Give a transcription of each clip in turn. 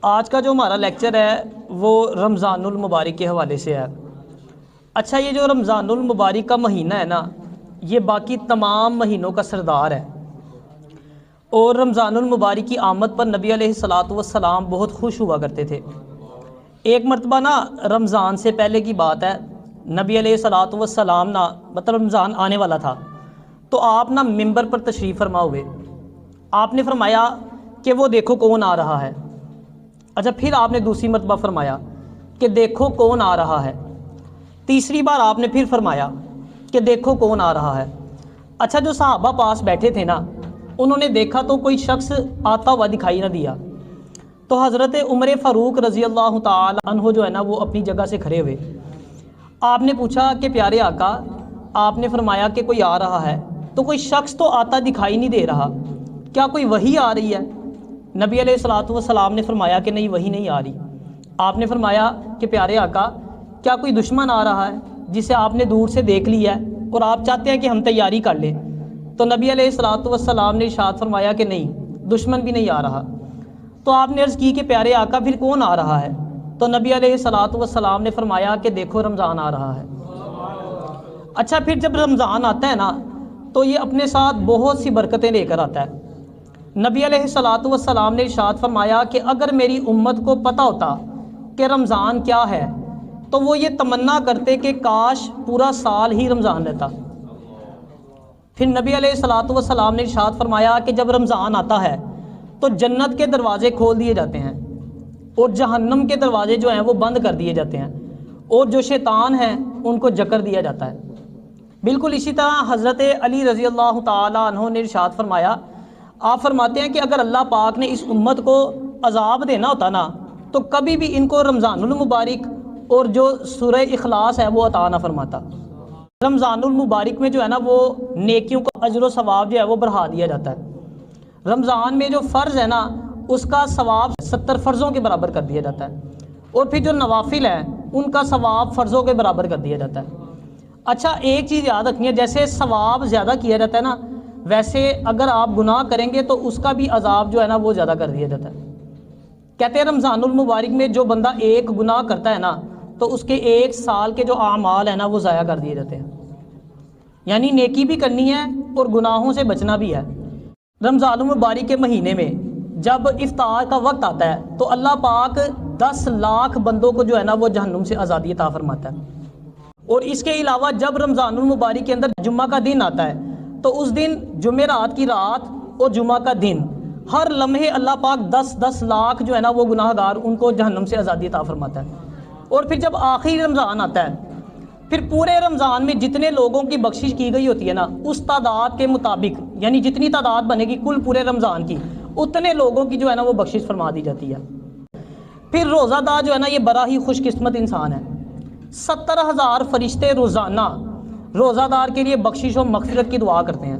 آج کا جو ہمارا لیکچر ہے وہ رمضان المبارک کے حوالے سے ہے۔ اچھا، یہ جو رمضان المبارک کا مہینہ ہے نا، یہ باقی تمام مہینوں کا سردار ہے، اور رمضان المبارک کی آمد پر نبی علیہ الصلاۃ والسلام بہت خوش ہوا کرتے تھے۔ ایک مرتبہ نا رمضان سے پہلے کی بات ہے، نبی علیہ الصلاۃ والسلام نا مطلب رمضان آنے والا تھا، تو آپ نا ممبر پر تشریف فرما ہوئے۔ آپ نے فرمایا کہ وہ دیکھو کون آ رہا ہے۔ اچھا، پھر آپ نے دوسری مرتبہ فرمایا کہ دیکھو کون آ رہا ہے۔ تیسری بار آپ نے پھر فرمایا کہ دیکھو کون آ رہا ہے۔ اچھا، جو صحابہ پاس بیٹھے تھے نا، انہوں نے دیکھا تو کوئی شخص آتا ہوا دکھائی نہ دیا، تو حضرت عمر فاروق رضی اللہ تعالی عنہ جو ہے نا وہ اپنی جگہ سے کھڑے ہوئے۔ آپ نے پوچھا کہ پیارے آقا، آپ نے فرمایا کہ کوئی آ رہا ہے، تو کوئی شخص تو آتا دکھائی نہیں دے رہا، کیا کوئی وحی آ رہی ہے؟ نبی علیہ الصلاۃ والسلام نے فرمایا کہ نہیں، وحی نہیں آ رہی۔ آپ نے فرمایا کہ پیارے آقا، کیا کوئی دشمن آ رہا ہے جسے آپ نے دور سے دیکھ لیا ہے اور آپ چاہتے ہیں کہ ہم تیاری کر لیں؟ تو نبی علیہ الصلاۃ والسلام نے ارشاد فرمایا کہ نہیں، دشمن بھی نہیں آ رہا۔ تو آپ نے عرض کی کہ پیارے آقا پھر کون آ رہا ہے؟ تو نبی علیہ الصلاۃ والسلام نے فرمایا کہ دیکھو رمضان آ رہا ہے۔ اچھا، پھر جب رمضان آتا ہے نا تو یہ اپنے ساتھ بہت سی برکتیں لے کر آتا ہے۔ نبی علیہ الصلاۃ والسلام نے ارشاد فرمایا کہ اگر میری امت کو پتہ ہوتا کہ رمضان کیا ہے تو وہ یہ تمنا کرتے کہ کاش پورا سال ہی رمضان رہتا۔ پھر نبی علیہ الصلاۃ والسلام نے ارشاد فرمایا کہ جب رمضان آتا ہے تو جنت کے دروازے کھول دیے جاتے ہیں اور جہنم کے دروازے جو ہیں وہ بند کر دیے جاتے ہیں، اور جو شیطان ہیں ان کو جکر دیا جاتا ہے۔ بالکل اسی طرح حضرت علی رضی اللہ تعالی عنہ نے ارشاد فرمایا، آپ فرماتے ہیں کہ اگر اللہ پاک نے اس امت کو عذاب دینا ہوتا نا تو کبھی بھی ان کو رمضان المبارک اور جو سورہ اخلاص ہے وہ عطا نہ فرماتا۔ رمضان المبارک میں جو ہے نا وہ نیکیوں کا اجر و ثواب جو ہے وہ بڑھا دیا جاتا ہے۔ رمضان میں جو فرض ہے نا اس کا ثواب 70 فرضوں کے برابر کر دیا جاتا ہے، اور پھر جو نوافل ہیں ان کا ثواب فرضوں کے برابر کر دیا جاتا ہے۔ اچھا، ایک چیز یاد رکھنی ہے، جیسے ثواب زیادہ کیا جاتا ہے نا، ویسے اگر آپ گناہ کریں گے تو اس کا بھی عذاب جو ہے نا وہ زیادہ کر دیا جاتا ہے۔ کہتے ہیں رمضان المبارک میں جو بندہ ایک گناہ کرتا ہے نا تو اس کے 1 سال کے جو اعمال ہیں نا وہ ضائع کر دیے جاتے ہیں، یعنی نیکی بھی کرنی ہے اور گناہوں سے بچنا بھی ہے۔ رمضان المبارک کے مہینے میں جب افطار کا وقت آتا ہے تو اللہ پاک 10 لاکھ بندوں کو جو ہے نا وہ جہنم سے آزادی عطا فرماتا ہے۔ اور اس کے علاوہ جب رمضان المبارک کے اندر جمعہ کا دن آتا ہے تو اس دن جمعرات کی رات اور جمعہ کا دن ہر لمحے اللہ پاک 10 لاکھ جو ہے نا وہ گناہ گار ان کو جہنم سے آزادی عطا فرماتا ہے۔ اور پھر جب آخری رمضان آتا ہے پھر پورے رمضان میں جتنے لوگوں کی بخشش کی گئی ہوتی ہے نا اس تعداد کے مطابق، یعنی جتنی تعداد بنے گی کل پورے رمضان کی، اتنے لوگوں کی جو ہے نا وہ بخشش فرما دی جاتی ہے۔ پھر روزہ دار جو ہے نا یہ بڑا ہی خوش قسمت انسان ہے۔ 70,000 فرشتے روزانہ روزہ دار کے لیے بخشش و مغفرت کی دعا کرتے ہیں۔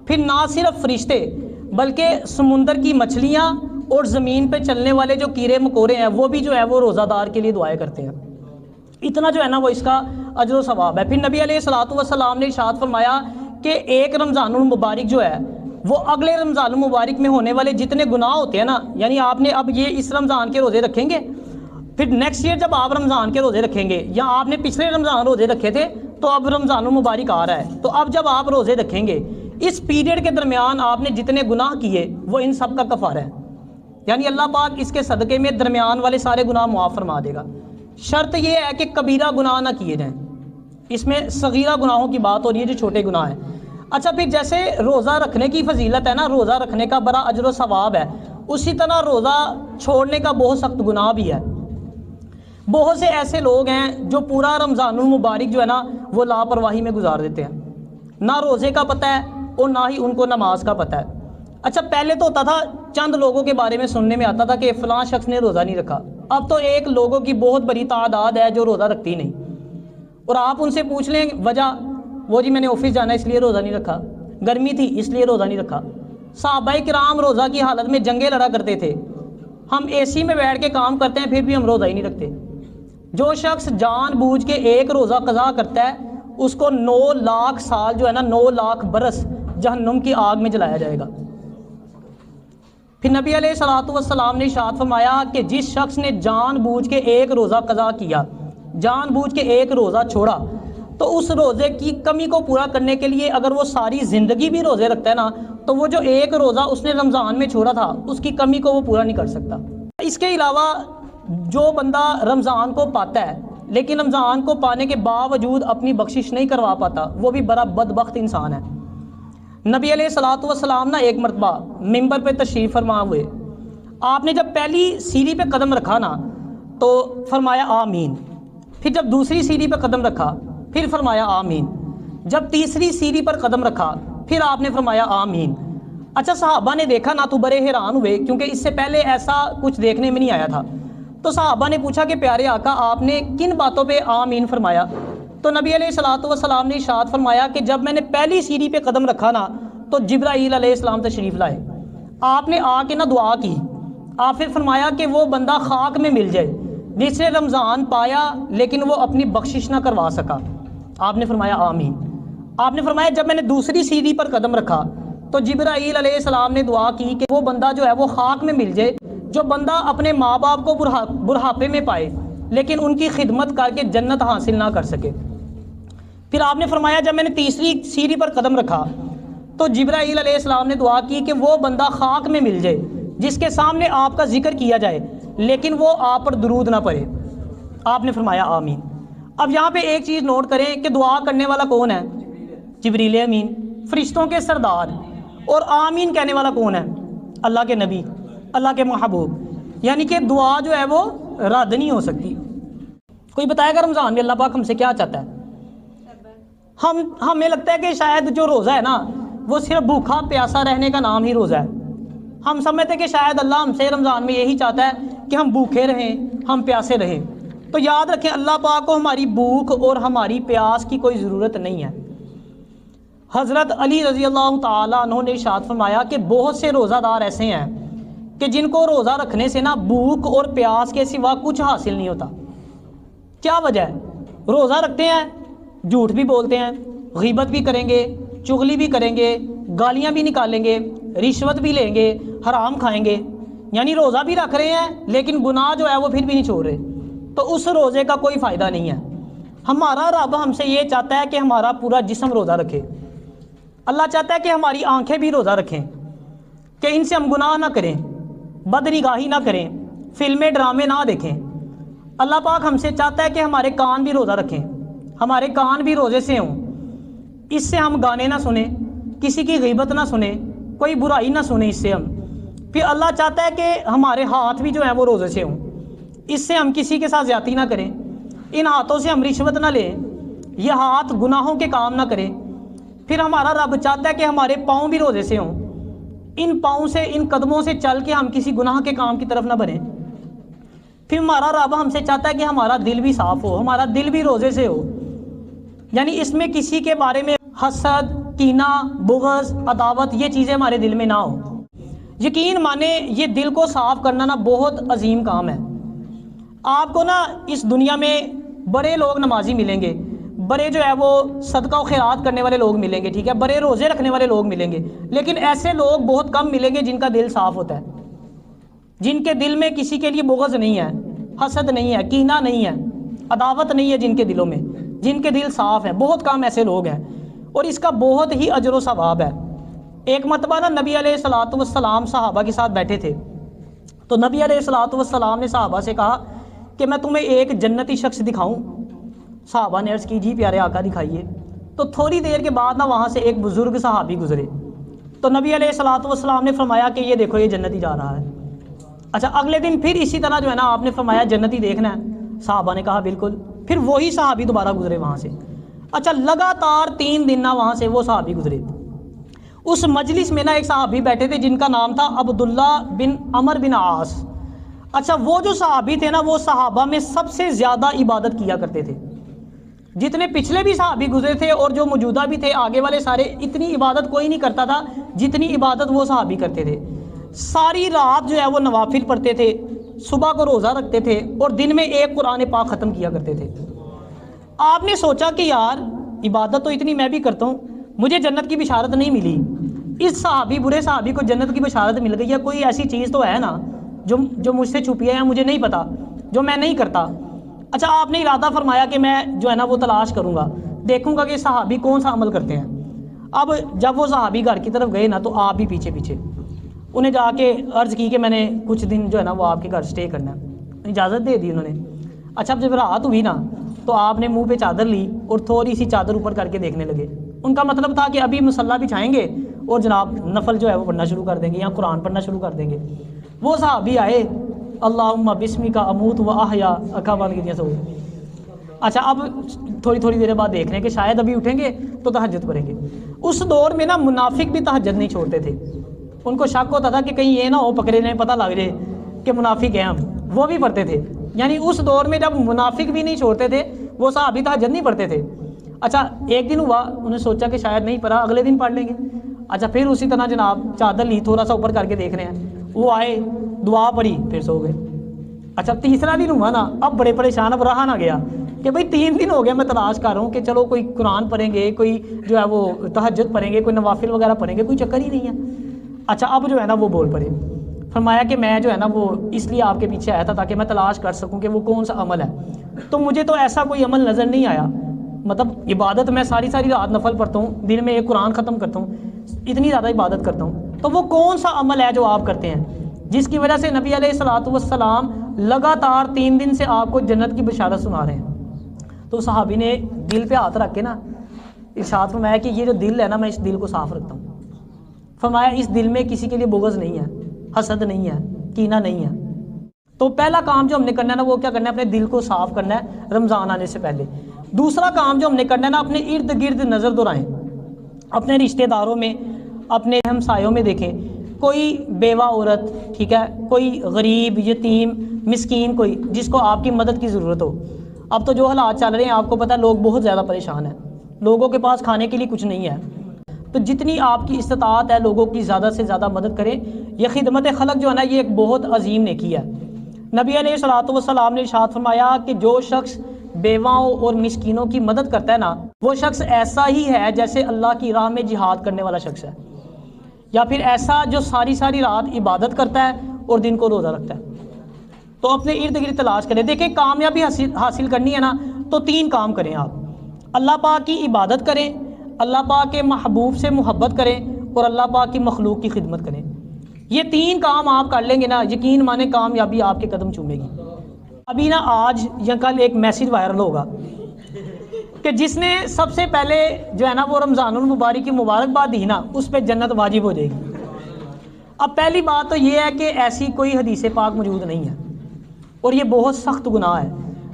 پھر نہ صرف فرشتے بلکہ سمندر کی مچھلیاں اور زمین پہ چلنے والے جو کیڑے مکوڑے ہیں وہ بھی جو ہے وہ روزہ دار کے لیے دعائیں کرتے ہیں۔ اتنا جو ہے نا وہ اس کا اجر و ثواب ہے۔ پھر نبی علیہ الصلاۃ والسلام نے ارشاد فرمایا کہ ایک رمضان المبارک جو ہے وہ اگلے رمضان المبارک میں ہونے والے جتنے گناہ ہوتے ہیں نا، یعنی آپ نے اب یہ اس رمضان کے روزے رکھیں گے، پھر نیکسٹ ایئر جب آپ رمضان کے روزے رکھیں گے، یا آپ نے پچھلے رمضان روزے رکھے تھے تو اب رمضان المبارک آ رہا ہے، تو اب جب آپ روزے رکھیں گے اس پیریڈ کے درمیان آپ نے جتنے گناہ کیے وہ ان سب کا کفارہ ہے، یعنی اللہ پاک اس کے صدقے میں درمیان والے سارے گناہ معاف فرما دے گا۔ شرط یہ ہے کہ کبیرہ گناہ نہ کیے جائیں، اس میں صغیرہ گناہوں کی بات ہو رہی ہے جو چھوٹے گناہ ہیں۔ اچھا، پھر جیسے روزہ رکھنے کی فضیلت ہے نا، روزہ رکھنے کا بڑا اجر و ثواب ہے، اسی طرح روزہ چھوڑنے کا بہت سخت گناہ بھی ہے۔ بہت سے ایسے لوگ ہیں جو پورا رمضان المبارک جو ہے نا وہ لاپرواہی میں گزار دیتے ہیں، نہ روزے کا پتہ ہے اور نہ ہی ان کو نماز کا پتہ ہے۔ اچھا، پہلے تو ہوتا تھا چند لوگوں کے بارے میں سننے میں آتا تھا کہ فلاں شخص نے روزہ نہیں رکھا، اب تو ایک لوگوں کی بہت بڑی تعداد ہے جو روزہ رکھتی نہیں، اور آپ ان سے پوچھ لیں وجہ، وہ جی میں نے آفس جانا اس لیے روزہ نہیں رکھا، گرمی تھی اس لیے روزہ نہیں رکھا۔ صحابہ کرام روزہ کی حالت میں جنگیں لڑا کرتے تھے، ہم اے سی میں بیٹھ کے کام کرتے ہیں پھر بھی ہم روزہ ہی نہیں رکھتے۔ جو شخص جان بوجھ کے ایک روزہ قضا کرتا ہے اس کو 9 لاکھ سال جو ہے نا 9 لاکھ برس جہنم کی آگ میں جلایا جائے گا۔ پھر نبی علیہ الصلوۃ والسلام نے ارشاد فرمایا کہ جس شخص نے جان بوجھ کے ایک روزہ قضا کیا، جان بوجھ کے ایک روزہ چھوڑا، تو اس روزے کی کمی کو پورا کرنے کے لیے اگر وہ ساری زندگی بھی روزے رکھتا ہے نا، تو وہ جو ایک روزہ اس نے رمضان میں چھوڑا تھا اس کی کمی کو وہ پورا نہیں کر سکتا۔ اس کے علاوہ جو بندہ رمضان کو پاتا ہے لیکن رمضان کو پانے کے باوجود اپنی بخشش نہیں کروا پاتا، وہ بھی بڑا بدبخت انسان ہے۔ نبی علیہ الصلوۃ والسلام نا ایک مرتبہ ممبر پہ تشریف فرما ہوئے، آپ نے جب پہلی سیڑھی پہ قدم رکھا نا تو فرمایا آمین، پھر جب دوسری سیڑھی پہ قدم رکھا پھر فرمایا آمین، جب تیسری سیڑھی پر قدم رکھا پھر آپ نے فرمایا آمین۔ اچھا صحابہ نے دیکھا نا تو بڑے حیران ہوئے، کیونکہ اس سے پہلے ایسا کچھ دیکھنے میں نہیں آیا تھا۔ تو صحابہ نے پوچھا کہ پیارے آقا آپ نے کن باتوں پہ آمین فرمایا؟ تو نبی علیہ الصلوۃ والسلام نے ارشاد فرمایا کہ جب میں نے پہلی سیڑھی پہ قدم رکھا نا تو جبرائیل علیہ السلام تشریف لائے، آپ نے آ کے نا دعا کی، آپ پھر فرمایا کہ وہ بندہ خاک میں مل جائے جس نے رمضان پایا لیکن وہ اپنی بخشش نہ کروا سکا، آپ نے فرمایا آمین۔ آپ نے فرمایا جب میں نے دوسری سیڑھی پر قدم رکھا تو جبرائیل علیہ السلام نے دعا کی کہ وہ بندہ جو ہے وہ خاک میں مل جائے جو بندہ اپنے ماں باپ کو بڑھاپے میں پائے لیکن ان کی خدمت کر کے جنت حاصل نہ کر سکے۔ پھر آپ نے فرمایا جب میں نے تیسری سیڑھی پر قدم رکھا تو جبرائیل علیہ السلام نے دعا کی کہ وہ بندہ خاک میں مل جائے جس کے سامنے آپ کا ذکر کیا جائے لیکن وہ آپ پر درود نہ پڑے، آپ نے فرمایا آمین۔ اب یہاں پہ ایک چیز نوٹ کریں کہ دعا کرنے والا کون ہے؟ جبریل امین، فرشتوں کے سردار، اور آمین کہنے والا کون ہے؟ اللہ کے نبی، اللہ کے محبوب، یعنی کہ دعا جو ہے وہ رد نہیں ہو سکتی۔ کوئی بتائے گا رمضان میں اللہ پاک ہم سے کیا چاہتا ہے؟ ہمیں لگتا ہے کہ شاید جو روزہ ہے نا وہ صرف بھوکا پیاسا رہنے کا نام ہی روزہ ہے۔ ہم سمجھتے ہیں کہ شاید اللہ ہم سے رمضان میں یہی چاہتا ہے کہ ہم بھوکے رہیں، ہم پیاسے رہیں۔ تو یاد رکھیں اللہ پاک کو ہماری بھوک اور ہماری پیاس کی کوئی ضرورت نہیں ہے۔ حضرت علی رضی اللہ تعالیٰ عنہ نے ارشاد فرمایا کہ بہت سے روزہ دار ایسے ہیں کہ جن کو روزہ رکھنے سے نا بھوک اور پیاس کے سوا کچھ حاصل نہیں ہوتا۔ کیا وجہ ہے؟ روزہ رکھتے ہیں، جھوٹ بھی بولتے ہیں، غیبت بھی کریں گے، چغلی بھی کریں گے، گالیاں بھی نکالیں گے، رشوت بھی لیں گے، حرام کھائیں گے، یعنی روزہ بھی رکھ رہے ہیں لیکن گناہ جو ہے وہ پھر بھی نہیں چھوڑ رہے، تو اس روزے کا کوئی فائدہ نہیں ہے۔ ہمارا رب ہم سے یہ چاہتا ہے کہ ہمارا پورا جسم روزہ رکھے، اللہ چاہتا ہے کہ ہماری آنکھیں بھی روزہ رکھیں، کہ ان سے ہم گناہ نہ کریں، بد نگاہی نہ کریں، فلمیں ڈرامے نہ دیکھیں۔ اللہ پاک ہم سے چاہتا ہے کہ ہمارے کان بھی روزہ رکھیں، ہمارے کان بھی روزے سے ہوں، اس سے ہم گانے نہ سنیں، کسی کی غیبت نہ سنیں، کوئی برائی نہ سنیں اس سے ہم۔ پھر اللہ چاہتا ہے کہ ہمارے ہاتھ بھی جو ہیں وہ روزے سے ہوں، اس سے ہم کسی کے ساتھ زیادتی نہ کریں، ان ہاتھوں سے ہم رشوت نہ لیں، یہ ہاتھ گناہوں کے کام نہ کریں۔ پھر ہمارا رب چاہتا ہے کہ ہمارے پاؤں بھی روزے سے ہوں، ان پاؤں سے، ان قدموں سے چل کے ہم کسی گناہ کے کام کی طرف نہ بڑھیں۔ پھر ہمارا رب ہم سے چاہتا ہے کہ ہمارا دل بھی صاف ہو، ہمارا دل بھی روزے سے ہو، یعنی اس میں کسی کے بارے میں حسد، کینہ، بغض، عداوت یہ چیزیں ہمارے دل میں نہ ہو۔ یقین مانے یہ دل کو صاف کرنا نا بہت عظیم کام ہے۔ آپ کو نا اس دنیا میں بڑے لوگ نمازی ملیں گے، بڑے جو ہے وہ صدقہ و خیرات کرنے والے لوگ ملیں گے، ٹھیک ہے، بڑے روزے رکھنے والے لوگ ملیں گے، لیکن ایسے لوگ بہت کم ملیں گے جن کا دل صاف ہوتا ہے، جن کے دل میں کسی کے لیے بغض نہیں ہے، حسد نہیں ہے، کینہ نہیں ہے، عداوت نہیں ہے جن کے دلوں میں، جن کے دل صاف ہیں، بہت کم ایسے لوگ ہیں، اور اس کا بہت ہی اجر و ثواب ہے۔ ایک مرتبہ نا نبی علیہ الصلوۃ والسلام صحابہ کے ساتھ بیٹھے تھے، تو نبی علیہ الصلوۃ والسلام نے صحابہ سے کہا کہ میں تمہیں ایک جنتی شخص دکھاؤں؟ صحابہ نے عرض کی جی پیارے آقا دکھائیے۔ تو تھوڑی دیر کے بعد نا وہاں سے ایک بزرگ صحابی گزرے، تو نبی علیہ الصلوۃ والسلام نے فرمایا کہ یہ دیکھو یہ جنتی جا رہا ہے۔ اچھا اگلے دن پھر اسی طرح جو ہے نا آپ نے فرمایا جنتی دیکھنا ہے؟ صحابہ نے کہا بالکل۔ پھر وہی صحابی دوبارہ گزرے وہاں سے۔ اچھا لگاتار 3 دن نا وہاں سے وہ صحابی گزرے۔ اس مجلس میں نا ایک صحابی بیٹھے تھے جن کا نام تھا عبداللہ بن عمر بن عاص۔ اچھا وہ جو صحابی تھے نا وہ صحابہ میں سب سے زیادہ عبادت کیا کرتے تھے، جتنے پچھلے بھی صحابی گزرے تھے اور جو موجودہ بھی تھے آگے والے سارے، اتنی عبادت کوئی نہیں کرتا تھا جتنی عبادت وہ صحابی کرتے تھے۔ ساری رات جو ہے وہ نوافل پڑھتے تھے، صبح کو روزہ رکھتے تھے اور دن میں ایک قرآن پاک ختم کیا کرتے تھے۔ آپ نے سوچا کہ یار عبادت تو اتنی میں بھی کرتا ہوں، مجھے جنت کی بشارت نہیں ملی، اس صحابی برے صحابی کو جنت کی بشارت مل گئی ہے، کوئی ایسی چیز تو ہے نا جو مجھ سے چھپی ہے یا مجھے نہیں پتا، جو میں نہیں کرتا۔ اچھا آپ نے ارادہ فرمایا کہ میں جو ہے نا وہ تلاش کروں گا، دیکھوں گا کہ صحابی کون سا عمل کرتے ہیں۔ اب جب وہ صحابی گھر کی طرف گئے نا تو آپ بھی پیچھے پیچھے انہیں جا کے عرض کی کہ میں نے کچھ دن جو ہے نا وہ آپ کے گھر سٹے کرنا ہے، اجازت دے دی انہوں نے۔ اچھا اب جب رات ہوئی نا تو آپ نے منہ پہ چادر لی اور تھوڑی سی چادر اوپر کر کے دیکھنے لگے۔ ان کا مطلب تھا کہ ابھی مصلی بچھائیں گے اور جناب نفل جو ہے وہ پڑھنا شروع کر دیں گے یا قرآن پڑھنا شروع کر دیں گے۔ وہ صحابی آئے، اللہم بسمک اموت و احیا، اکھا بند کی سو۔ اچھا اب تھوڑی دیر بعد دیکھ رہے ہیں کہ شاید ابھی اٹھیں گے تو تہجد پڑھیں گے۔ اس دور میں نا منافق بھی تہجد نہیں چھوڑتے تھے، ان کو شک ہوتا تھا کہ کہیں یہ نہ ہو پکڑے نہیں، پتہ لگ جائے کہ منافق ہیں ہم، وہ بھی پڑھتے تھے۔ یعنی اس دور میں جب منافق بھی نہیں چھوڑتے تھے وہ صحابی تہجد نہیں پڑھتے تھے۔ اچھا ایک دن ہوا، انہیں سوچا کہ شاید نہیں پڑھا، اگلے دن پڑھ لیں گے۔ اچھا پھر اسی طرح جناب چادر لی، تھوڑا سا اوپر کر کے دیکھ رہے ہیں، وہ آئے دعا پڑھی پھر سو گئے۔ اچھا تیسرا دن ہوا نا، اب بڑے پریشان، اب رہا نہ گیا کہ بھئی 3 دن ہو گیا میں تلاش کر رہا ہوں کہ چلو کوئی قرآن پڑھیں گے، کوئی جو ہے وہ تہجد پڑھیں گے، کوئی نوافل وغیرہ پڑھیں گے، کوئی چکر ہی نہیں ہے۔ اچھا اب جو ہے نا وہ بول پڑے، فرمایا کہ میں جو ہے نا وہ اس لیے آپ کے پیچھے آیا تھا تاکہ میں تلاش کر سکوں کہ وہ کون سا عمل ہے، تو مجھے تو ایسا کوئی عمل نظر نہیں آیا۔ مطلب عبادت میں ساری رات نفل پڑھتا ہوں، دن میں ایک قرآن ختم کرتا ہوں، اتنی زیادہ عبادت کرتا ہوں، تو وہ کون سا عمل ہے جو آپ کرتے ہیں جس کی وجہ سے نبی علیہ الصلوۃ والسلام لگاتار 3 دن سے آپ کو جنت کی بشارت سنا رہے ہیں۔ تو صحابی نے دل پہ ہاتھ رکھ کے نا ارشاد فرمایا کہ یہ جو دل ہے نا، میں اس دل کو صاف رکھتا ہوں۔ فرمایا اس دل میں کسی کے لیے بغض نہیں ہے، حسد نہیں ہے، کینہ نہیں ہے۔ تو پہلا کام جو ہم نے کرنا ہے نا وہ کیا کرنا ہے، اپنے دل کو صاف کرنا ہے رمضان آنے سے پہلے۔ دوسرا کام جو ہم نے کرنا ہے نا، اپنے ارد گرد نظر دورائیں، اپنے رشتہ داروں میں، اپنے ہمسایوں میں دیکھیں، کوئی بیوہ عورت، ٹھیک ہے، کوئی غریب، یتیم، مسکین، کوئی جس کو آپ کی مدد کی ضرورت ہو۔ اب تو جو حالات چل رہے ہیں آپ کو پتہ ہے، لوگ بہت زیادہ پریشان ہیں، لوگوں کے پاس کھانے کے لیے کچھ نہیں ہے، تو جتنی آپ کی استطاعت ہے لوگوں کی زیادہ سے زیادہ مدد کریں۔ یہ خدمت خلق جو ہے نا یہ ایک بہت عظیم نیکی ہے۔ نبی علیہ الصلوۃ والسلام نے ارشاد فرمایا کہ جو شخص بیواؤں اور مسکینوں کی مدد کرتا ہے نا، وہ شخص ایسا ہی ہے جیسے اللہ کی راہ میں جہاد کرنے والا شخص ہے، یا پھر ایسا جو ساری رات عبادت کرتا ہے اور دن کو روزہ رکھتا ہے۔ تو اپنے ارد گرد تلاش کریں۔ دیکھیں کامیابی حاصل کرنی ہے نا تو 3 کام کریں آپ، اللہ پاک کی عبادت کریں، اللہ پاک کے محبوب سے محبت کریں اور اللہ پاک کی مخلوق کی خدمت کریں۔ یہ 3 کام آپ کر لیں گے نا، یقین مانیں کامیابی آپ کے قدم چومے گی۔ ابھی نا آج یا کل ایک میسیج وائرل ہوگا کہ جس نے سب سے پہلے جو ہے نا وہ رمضان المبارک کی مبارکباد دی نا، اس پہ جنت واجب ہو جائے گی۔ اب پہلی بات تو یہ ہے کہ ایسی کوئی حدیث پاک موجود نہیں ہے اور یہ بہت سخت گناہ ہے۔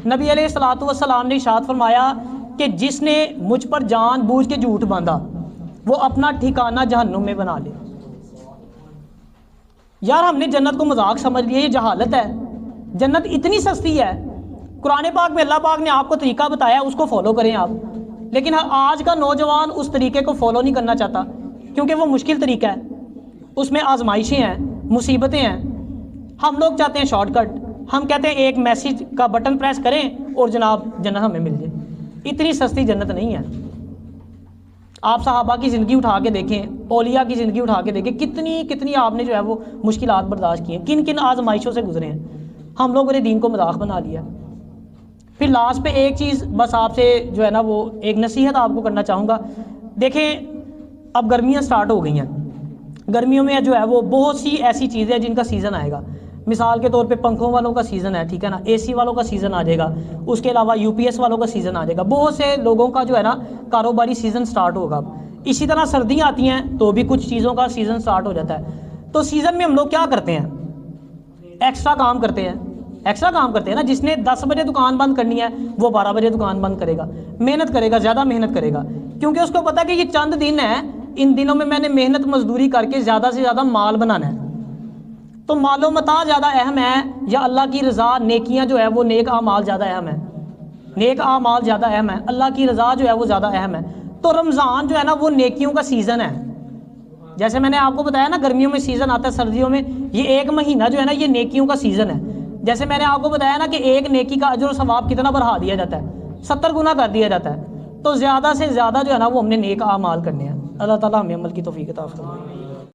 نبی علیہ الصلوۃ والسلام نے ارشاد فرمایا کہ جس نے مجھ پر جان بوجھ کے جھوٹ باندھا وہ اپنا ٹھکانہ جہنم میں بنا لے۔ یار ہم نے جنت کو مذاق سمجھ لیا، یہ جہالت ہے۔ جنت اتنی سستی ہے، قرآن پاک میں اللہ پاک نے آپ کو طریقہ بتایا، اس کو فالو کریں آپ، لیکن آج کا نوجوان اس طریقے کو فالو نہیں کرنا چاہتا کیونکہ وہ مشکل طریقہ ہے، اس میں آزمائشیں ہیں، مصیبتیں ہیں۔ ہم لوگ چاہتے ہیں شارٹ کٹ، ہم کہتے ہیں ایک میسیج کا بٹن پریس کریں اور جناب جنت ہمیں مل جائے۔ اتنی سستی جنت نہیں ہے۔ آپ صحابہ کی زندگی اٹھا کے دیکھیں، اولیاء کی زندگی اٹھا کے دیکھیں، کتنی آپ نے جو ہے وہ مشکلات برداشت کی ہیں، کن آزمائشوں سے گزرے ہیں۔ ہم لوگوں نے دین کو مذاق بنا لیا۔ پھر لاسٹ پہ ایک چیز بس آپ سے جو ہے نا وہ ایک نصیحت آپ کو کرنا چاہوں گا۔ دیکھیں اب گرمیاں سٹارٹ ہو گئی ہیں، گرمیوں میں جو ہے وہ بہت سی ایسی چیزیں ہیں جن کا سیزن آئے گا۔ مثال کے طور پہ پنکھوں والوں کا سیزن ہے، ٹھیک ہے نا، اے سی والوں کا سیزن آ جائے گا، اس کے علاوہ یو پی ایس والوں کا سیزن آ جائے گا، بہت سے لوگوں کا جو ہے نا کاروباری سیزن سٹارٹ ہوگا۔ اسی طرح سردیاں آتی ہیں تو بھی کچھ چیزوں کا سیزن سٹارٹ ہو جاتا ہے۔ تو سیزن میں ہم لوگ کیا کرتے ہیں، ایکسٹرا کام کرتے ہیں نا۔ جس نے 10 بجے دکان بند کرنی ہے وہ 12 بجے دکان بند کرے گا، محنت کرے گا، زیادہ محنت کرے گا، کیونکہ اس کو پتا ہے کہ یہ چند دن ہے، ان دنوں میں نے محنت مزدوری کر کے زیادہ سے زیادہ مال بنانا ہے۔ تو مال و متاع زیادہ اہم ہے یا اللہ کی رضا، نیکیاں جو ہے وہ نیک اعمال زیادہ اہم ہے؟ نیک اعمال زیادہ اہم ہے، اللہ کی رضا جو ہے وہ زیادہ اہم ہے۔ تو رمضان جو ہے نا وہ نیکیوں کا سیزن ہے۔ جیسے میں نے آپ کو بتایا نا گرمیوں میں سیزن آتا ہے، سردیوں میں یہ 1 مہینہ جو ہے نا یہ نیکیوں کا سیزن ہے۔ جیسے میں نے آپ کو بتایا نا کہ ایک نیکی کا اجر و ثواب کتنا بڑھا دیا جاتا ہے، 70 گنا کر دیا جاتا ہے۔ تو زیادہ سے زیادہ جو ہے نا وہ ہم نے نیک اعمال کرنے ہیں۔ اللہ تعالیٰ ہمیں عمل کی توفیق عطا فرمائے۔